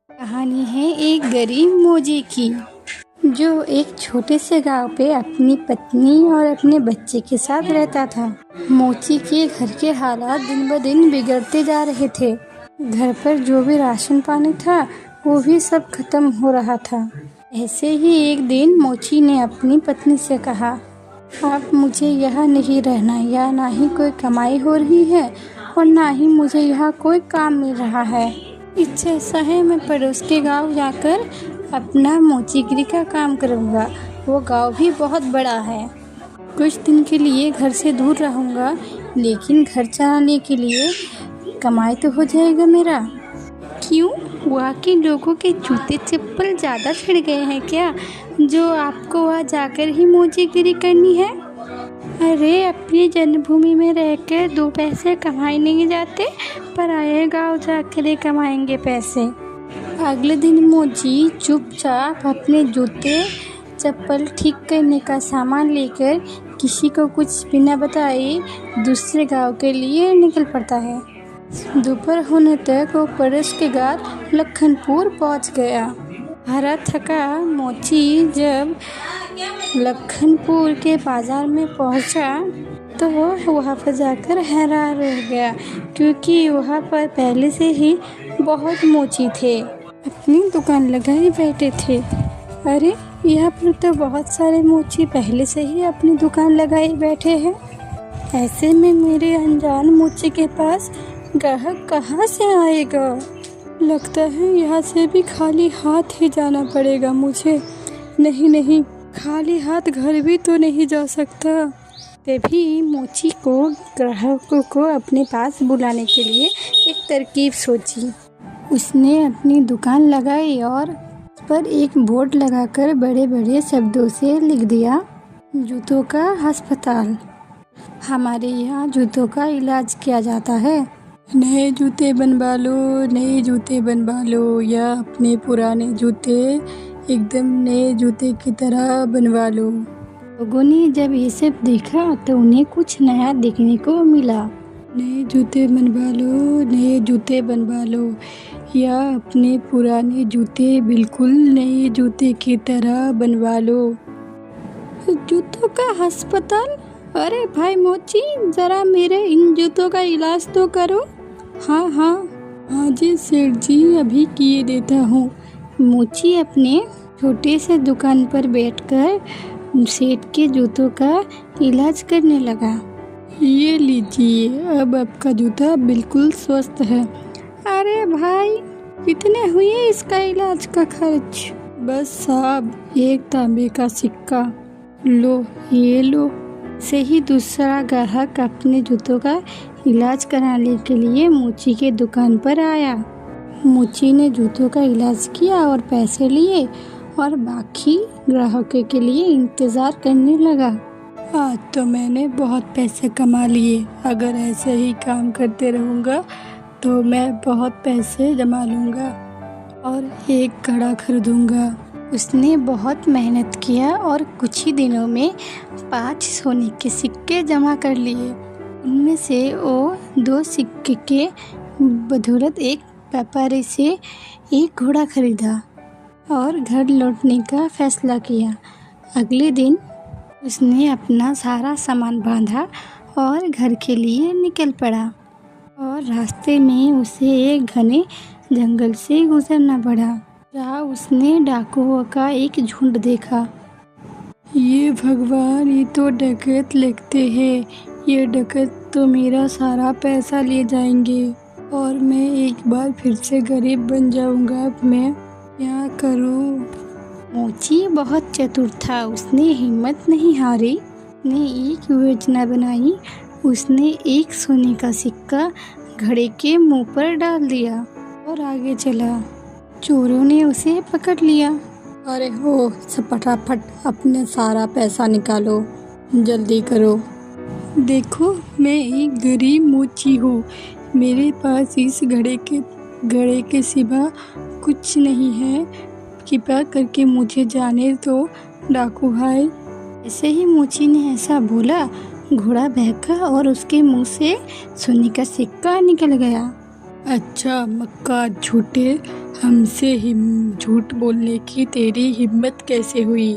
कहानी है एक गरीब मोची की, जो एक छोटे से गांव पे अपनी पत्नी और अपने बच्चे के साथ रहता था। मोची के घर के हालात दिन ब दिन बिगड़ते जा रहे थे। घर पर जो भी राशन पानी था वो भी सब खत्म हो रहा था। ऐसे ही एक दिन मोची ने अपनी पत्नी से कहा, अब मुझे यहाँ नहीं रहना, या ना ही कोई कमाई हो रही है और ना ही मुझे यहाँ कोई काम मिल रहा है। इससे ऐसा है मैं पड़ोस के गांव जाकर अपना मोचीगिरी का काम करूँगा। वो गांव भी बहुत बड़ा है। कुछ दिन के लिए घर से दूर रहूँगा, लेकिन घर चलाने के लिए कमाई तो हो जाएगा मेरा। क्यों, वहाँ के लोगों के जूते चप्पल ज़्यादा छिड़ गए हैं क्या, जो आपको वहाँ जाकर ही मोचीगिरी करनी है? अरे, अपनी जन्मभूमि में रहकर 2 पैसे कमाए नहीं जाते, पर आए गाँव जाकर ही कमाएंगे पैसे। अगले दिन मोची चुपचाप अपने जूते चप्पल ठीक करने का सामान लेकर किसी को कुछ बिना बताए दूसरे गांव के लिए निकल पड़ता है। दोपहर होने तक वो पड़ोस के गांव लखनपुर पहुंच गया। हरा थका मोची जब लखनपुर के बाजार में पहुंचा तो वहाँ पर जाकर हैरान रह गया, क्योंकि वहाँ पर पहले से ही बहुत मोची थे, अपनी दुकान लगाए बैठे थे। अरे, यहाँ पर तो बहुत सारे मोची पहले से ही अपनी दुकान लगाए बैठे हैं। ऐसे में मेरे अनजान मोची के पास ग्राहक कहाँ से आएगा? लगता है यहाँ से भी खाली हाथ ही जाना पड़ेगा मुझे। नहीं, खाली हाथ घर भी तो नहीं जा सकता। तभी मोची को ग्राहकों को अपने पास बुलाने के लिए एक तरकीब सोची। उसने अपनी दुकान लगाई और उस पर एक बोर्ड लगाकर बड़े बड़े शब्दों से लिख दिया, जूतों का अस्पताल। हमारे यहाँ जूतों का इलाज किया जाता है। नए जूते बनवा लो, नए जूते बनवा लो, या अपने पुराने जूते एकदम नए जूते की तरह बनवा लो। लोगों ने जब ये सब देखा तो उन्हें कुछ नया देखने को मिला। नए जूते बनवा लो, नए जूते बनवा लो, या अपने पुराने जूते बिल्कुल नए जूते की तरह बनवा लो। जूतों का अस्पताल? अरे भाई मोची, ज़रा मेरे इन जूतों का इलाज तो करो। हाँ जी सेठ जी, अभी किए देता हूँ। मोची अपने छोटे से दुकान पर बैठकर सेठ के जूतों का इलाज करने लगा। ये लीजिए, अब आपका जूता बिल्कुल स्वस्थ है। अरे भाई, कितने हुए इसका इलाज का खर्च? बस साहब, 1 तांबे का सिक्का। लो, ये लो। से ही दूसरा ग्राहक अपने जूतों का इलाज कराने के लिए मोची के दुकान पर आया। मोची ने जूतों का इलाज किया और पैसे लिए और बाकी ग्राहकों के लिए इंतज़ार करने लगा। आज तो मैंने बहुत पैसे कमा लिए। अगर ऐसे ही काम करते रहूँगा तो मैं बहुत पैसे जमा लूँगा और एक घड़ा खरीदूँगा। उसने बहुत मेहनत किया और कुछ ही दिनों में 5 सोने के सिक्के जमा कर लिए। उनमें से वो 2 सिक्के के बदौलत एक व्यापारी से एक घोड़ा खरीदा और घर लौटने का फैसला किया। अगले दिन उसने अपना सारा सामान बांधा और घर के लिए निकल पड़ा, और रास्ते में उसे एक घने जंगल से गुजरना पड़ा, जहाँ उसने डाकुओं का एक झुंड देखा। ये भगवान, ये तो डकैत लगते हैं। ये डकैत तो मेरा सारा पैसा ले जाएंगे और मैं एक बार फिर से गरीब बन जाऊंगा। अब मैं क्या करूं? मोची बहुत चतुर था। उसने हिम्मत नहीं हारी। उसने एक योजना बनाई। उसने एक सोने का सिक्का घड़े के मुंह पर डाल दिया और आगे चला। चोरों ने उसे पकड़ लिया। अरे हो, फटाफट अपने सारा पैसा निकालो, जल्दी करो। देखो, मैं एक गरीब मोची हूँ। मेरे पास इस घड़े के सिवा कुछ नहीं है। कृपया करके मुझे जाने दो डाकू भाई। ऐसे ही मोची ने ऐसा बोला, घोड़ा बहका और उसके मुंह से सोने का सिक्का निकल गया। अच्छा मक्का झूठे, हमसे झूठ बोलने की तेरी हिम्मत कैसे हुई?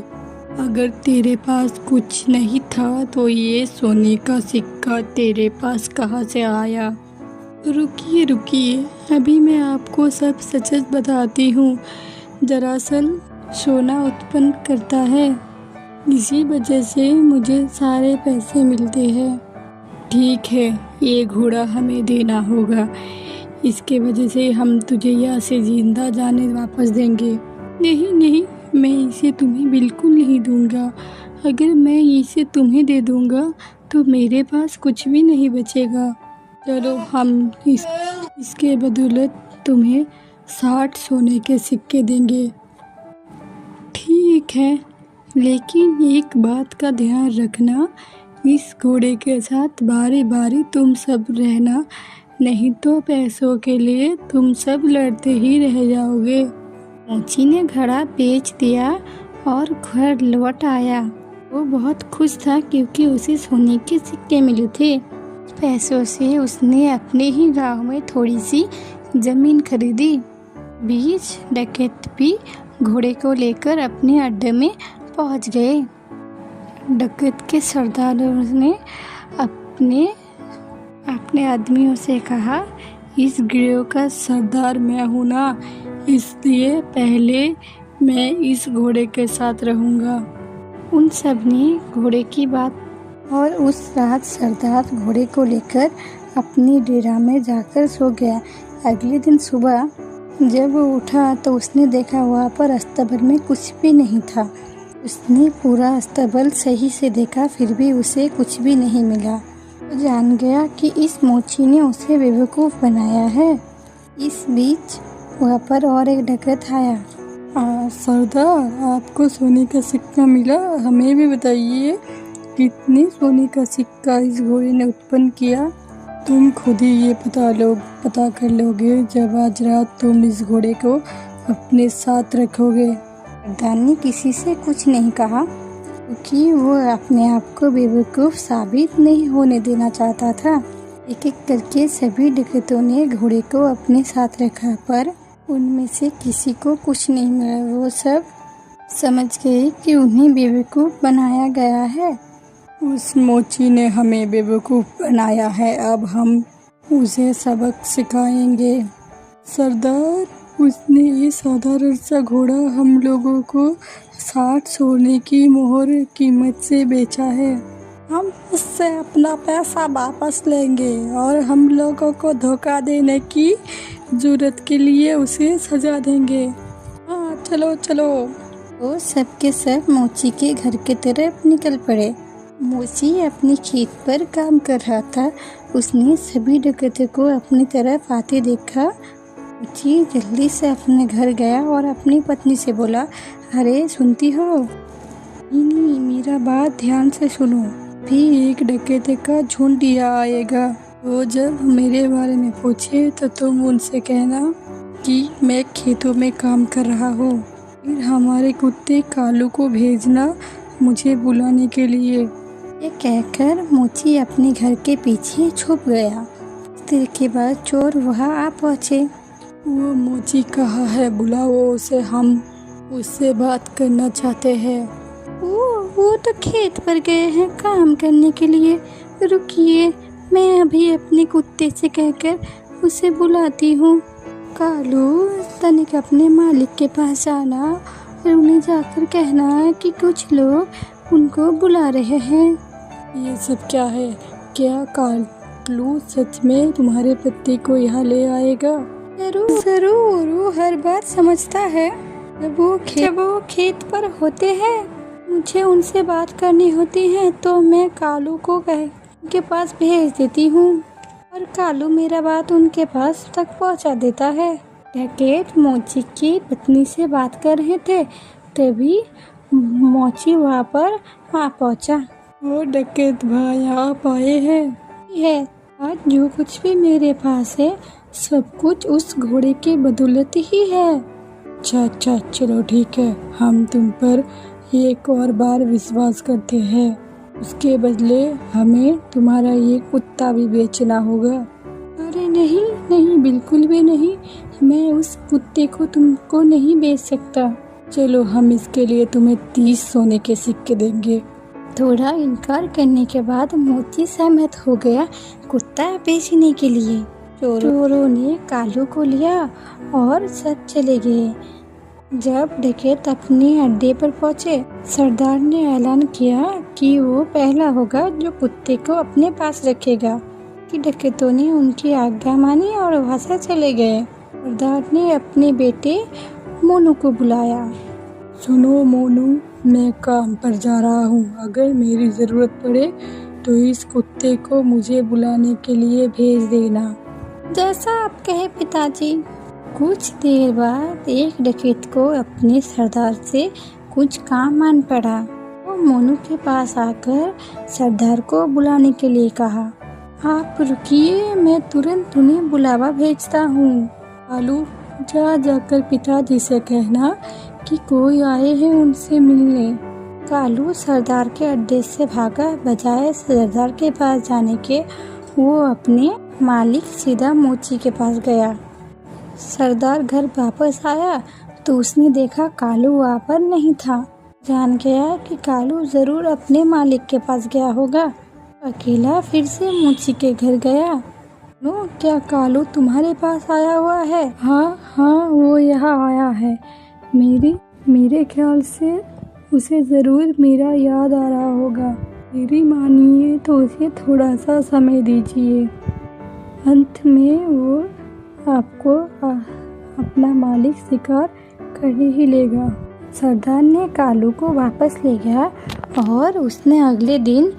अगर तेरे पास कुछ नहीं था तो ये सोने का सिक्का तेरे पास कहाँ से आया? रुकिए रुकिए, अभी मैं आपको सब सच बताती हूँ। दरअसल सोना उत्पन्न करता है, इसी वजह से मुझे सारे पैसे मिलते हैं। ठीक है, ये घोड़ा हमें देना होगा, इसके वजह से हम तुझे यहाँ से जिंदा जाने वापस देंगे। नहीं नहीं, मैं इसे तुम्हें बिल्कुल नहीं दूंगा। अगर मैं इसे तुम्हें दे दूंगा तो मेरे पास कुछ भी नहीं बचेगा। चलो हम इसके बदौलत तुम्हें 60 सोने के सिक्के देंगे। ठीक है, लेकिन एक बात का ध्यान रखना, इस घोड़े के साथ बारी बारी तुम सब रहना, नहीं तो पैसों के लिए तुम सब लड़ते ही रह जाओगे। मोची ने घड़ा बेच दिया और घर लौट आया। वो बहुत खुश था क्योंकि उसे सोने के सिक्के मिले थे। पैसों से उसने अपने ही गांव में थोड़ी सी जमीन खरीदी। बीच डकैत भी घोड़े को लेकर अपने अड्डे में पहुंच गए। डकैत के सरदारों ने अपने आदमियों से कहा, इस गिरोह का सरदार मैं हूँ ना, इसलिए पहले मैं इस घोड़े के साथ रहूँगा। उन सब ने घोड़े की बात और उस रात सरदार घोड़े को लेकर अपनी डेरा में जाकर सो गया। अगले दिन सुबह जब वो उठा तो उसने देखा वहाँ पर अस्तबल में कुछ भी नहीं था। उसने पूरा अस्तबल सही से देखा, फिर भी उसे कुछ भी नहीं मिला। वो जान गया कि इस मोची ने उसे बेवकूफ़ बनाया है। इस बीच वहाँ पर और एक डकैत आया। सरदार, आपको सोने का सिक्का मिला? हमें भी बताइए, कितने सोने का सिक्का इस घोड़े ने उत्पन्न किया? तुम खुद ही ये पता कर लोगे जब आज रात तुम इस घोड़े को अपने साथ रखोगे। सरदार ने किसी से कुछ नहीं कहा क्योंकि वो अपने आप को बेवकूफ़ साबित नहीं होने देना चाहता था। एक एक करके सभी डकैतों ने घोड़े को अपने साथ रखा, पर उनमें से किसी को कुछ नहीं मिला। वो सब समझ गए कि उन्हें बेवकूफ़ बनाया गया है। उस मोची ने हमें बेवकूफ़ बनाया है, अब हम उसे सबक सिखाएंगे। सरदार, उसने ये साधारण सा घोड़ा हम लोगों को 60 सोने की मोहर कीमत से बेचा है। हम उससे अपना पैसा वापस लेंगे और हम लोगों को धोखा देने की जरूरत के लिए उसे सजा देंगे। हाँ, चलो चलो। वो सब के सब मोची के घर की तरफ निकल पड़े। मोची अपने खेत पर काम कर रहा था। उसने सभी डकैतों को अपनी तरफ आते देखा। मोची जल्दी से अपने घर गया और अपनी पत्नी से बोला, अरे सुनती हो? नहीं, मेरा बात ध्यान से सुनो। भी एक डकैत का झुंड यहाँ आएगा। वो जब मेरे बारे में पूछे तो तुम उनसे कहना कि मैं खेतों में काम कर रहा हूँ। फिर हमारे कुत्ते कालू को भेजना मुझे बुलाने के लिए। ये कहकर मोची अपने घर के पीछे छुप गया। देर के बाद चोर वहाँ आ पहुँचे। वो मोची कहाँ है? बुलाओ उसे, हम उससे बात करना चाहते हैं। वो तो खेत पर गए हैं काम करने के लिए। रुकिए, मैं अभी अपने कुत्ते से कहकर उसे बुलाती हूँ। कालू, तनिक अपने मालिक के पास जाना और उन्हें जाकर कहना कि कुछ लोग उनको बुला रहे हैं। ये सब क्या है? क्या कालू सच में तुम्हारे पति को यहाँ ले आएगा? जरूर, वो हर बात समझता है। जब वो खेत पर होते हैं, मुझे उनसे बात करनी होती है तो मैं कालू को उनके पास भेज देती हूँ और कालू मेरा बात उनके पास तक पहुँचा देता है। डकैत मोची की पत्नी से बात कर रहे थे, तभी मोची वहाँ पर आ पहुँचा। वो डकैत भाई आप आए हैं? आज जो कुछ भी मेरे पास है सब कुछ उस घोड़े की बदौलत ही है। अच्छा, चलो ठीक है, हम तुम पर एक और बार विश्वास करते हैं। उसके बदले हमें तुम्हारा ये कुत्ता भी बेचना होगा। अरे नहीं नहीं, बिल्कुल भी नहीं, मैं उस कुत्ते को तुमको नहीं बेच सकता। चलो, हम इसके लिए तुम्हें 30 सोने के सिक्के देंगे। थोड़ा इनकार करने के बाद मोची सहमत हो गया कुत्ता बेचने के लिए। चोरों ने कालू को लिया और सब चले गए। जब डकैत अपने अड्डे पर पहुंचे, सरदार ने ऐलान किया कि वो पहला होगा जो कुत्ते को अपने पास रखेगा। कि डकैतों ने उनकी आज्ञा मानी और वहां से चले गए। सरदार ने अपने बेटे मोनू को बुलाया। सुनो मोनू, मैं काम पर जा रहा हूँ। अगर मेरी ज़रूरत पड़े तो इस कुत्ते को मुझे बुलाने के लिए भेज देना। जैसा आप कहे पिताजी। कुछ देर बाद एक डकैत को अपने सरदार से कुछ काम आन पड़ा। वो मोनू के पास आकर सरदार को बुलाने के लिए कहा। आप रुकिए, मैं तुरंत उन्हें बुलावा भेजता हूँ। कालू, जाकर पिताजी से कहना कि कोई आए हैं उनसे मिलने। कालू सरदार के अड्डे से भागा। बजाय सरदार के पास जाने के वो अपने मालिक सीधा मोची के पास गया। सरदार घर वापस आया तो उसने देखा कालू वहाँ पर नहीं था। जान गया कि कालू जरूर अपने मालिक के पास गया होगा। अकेला फिर से मोची के घर गया। नो, क्या कालू तुम्हारे पास आया हुआ है? हाँ, वो यहाँ आया है। मेरे ख्याल से उसे ज़रूर मेरा याद आ रहा होगा। मेरी मानिए तो उसे थोड़ा सा समय दीजिए। अंत में वो आपको अपना मालिक स्वीकार कर ही लेगा। सरदार ने कालू को वापस ले गया और उसने अगले दिन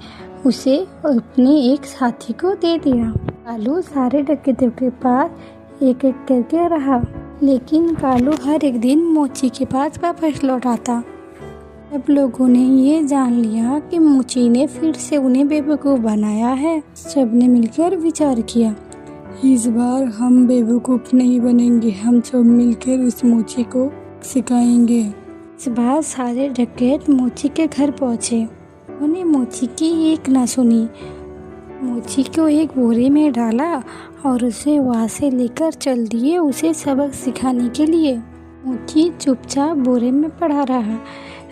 उसे अपने एक साथी को दे दिया। कालू सारे डकैतों के पास एक एक करके रहा, लेकिन कालू हर एक दिन मोची के पास वापस लौट आता। सब लोगों ने ये जान लिया कि मोची ने फिर से उन्हें बेवकूफ़ बनाया है। सबने मिलकर विचार किया, इस बार हम बेवकूफ़ नहीं बनेंगे। हम सब मिलकर उस मोची को सिखाएंगे। इस बार सारे डकैत मोची के घर पहुँचे। उन्होंने मोची की एक ना सुनी। मोची को एक बोरे में डाला और उसे वहाँ से लेकर चल दिए उसे सबक सिखाने के लिए। मोची चुपचाप बोरे में पड़ा रहा।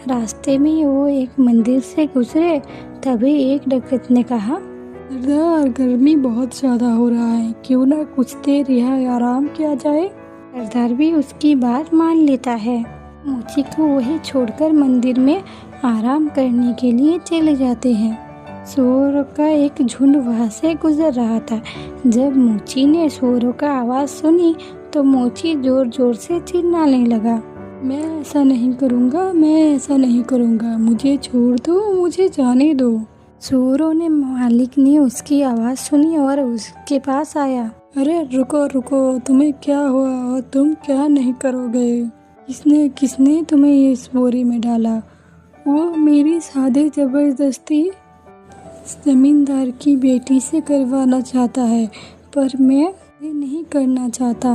रास्ते में वो एक मंदिर से गुजरे। तभी एक डकैत ने कहा, सरदार, गर्मी बहुत ज़्यादा हो रहा है, क्यों ना कुछ देर यहाँ आराम किया जाए। सरदार भी उसकी बात मान लेता है। मोची को वही छोड़कर मंदिर में आराम करने के लिए चले जाते हैं। शोरों का एक झुंड वहाँ से गुजर रहा था। जब मोची ने शोरों का आवाज़ सुनी तो मोची जोर जोर से चिल्लाने लगा, मैं ऐसा नहीं करूँगा, मुझे छोड़ दो, मुझे जाने दो। शोरों ने मालिक ने उसकी आवाज़ सुनी और उसके पास आया। अरे रुको, तुम्हें क्या हुआ और तुम क्या नहीं करोगे? किसने तुम्हें इस बोरी में डाला? वो मेरी शादी जबरदस्ती जमींदार की बेटी से करवाना चाहता है, पर मैं ये नहीं करना चाहता।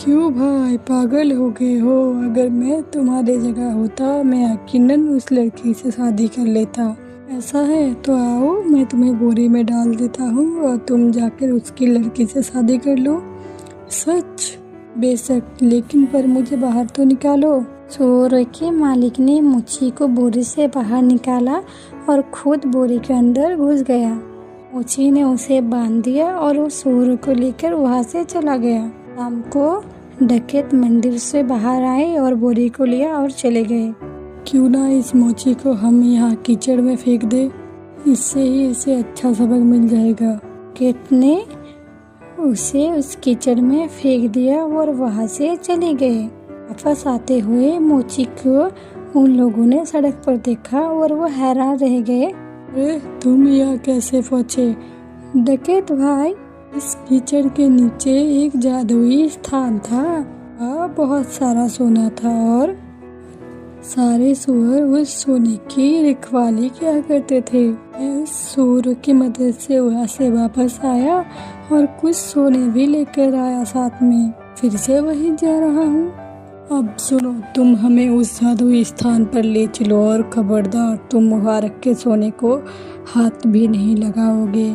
क्यों भाई, पागल हो गए हो? अगर मैं तुम्हारे जगह होता मैं यकीनन उस लड़की से शादी कर लेता। ऐसा है तो आओ, मैं तुम्हें बोरी में डाल देता हूँ और तुम जाकर उसकी लड़की से शादी कर लो। सच? बेशक, लेकिन पर मुझे बाहर तो निकालो। चोर के मालिक ने मोची को बोरी से बाहर निकाला और खुद बोरी के अंदर घुस गया। मोची ने उसे बांध दिया और वो चोर को लेकर वहाँ से चला गया। शाम को डकैत मंदिर से बाहर आए और बोरी को लिया और चले गए। क्यों ना इस मोची को हम यहाँ कीचड़ में फेंक दे, इससे ही इसे अच्छा सबक मिल जाएगा। डकैत ने उसे उस कीचड़ में फेंक दिया और वहाँ से चले गए। वापस आते हुए मोची को उन लोगों ने सड़क पर देखा और वो हैरान रह गए। अरे तुम यहाँ कैसे पहुँचे? डकैत भाई, इस कीचड़ के नीचे एक जादुई स्थान था। वहाँ बहुत सारा सोना था और सारे सुअर उस सोने की रखवाली किया करते थे। मैं उस सुअर की मदद से वहाँ से वापस आया और कुछ सोने भी लेकर आया साथ में। फिर से वहीं जा रहा हूँ। अब सुनो, तुम हमें उस जादुई स्थान पर ले चलो और खबरदार तुम वहाँ रखे सोने को हाथ भी नहीं लगाओगे।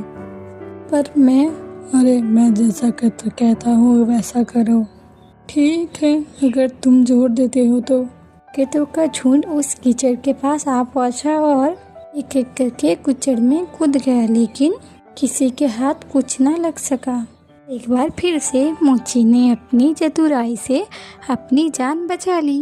पर मैं अरे मैं जैसा कहता हूँ वैसा करो। ठीक है, अगर तुम जोर देते हो तो। केतु का झुंड उस कीचड़ के पास आ पहुंचा और एक एक करके कीचड़ में कूद गया, लेकिन किसी के हाथ कुछ न लग सका। एक बार फिर से मोची ने अपनी चतुराई से अपनी जान बचा ली।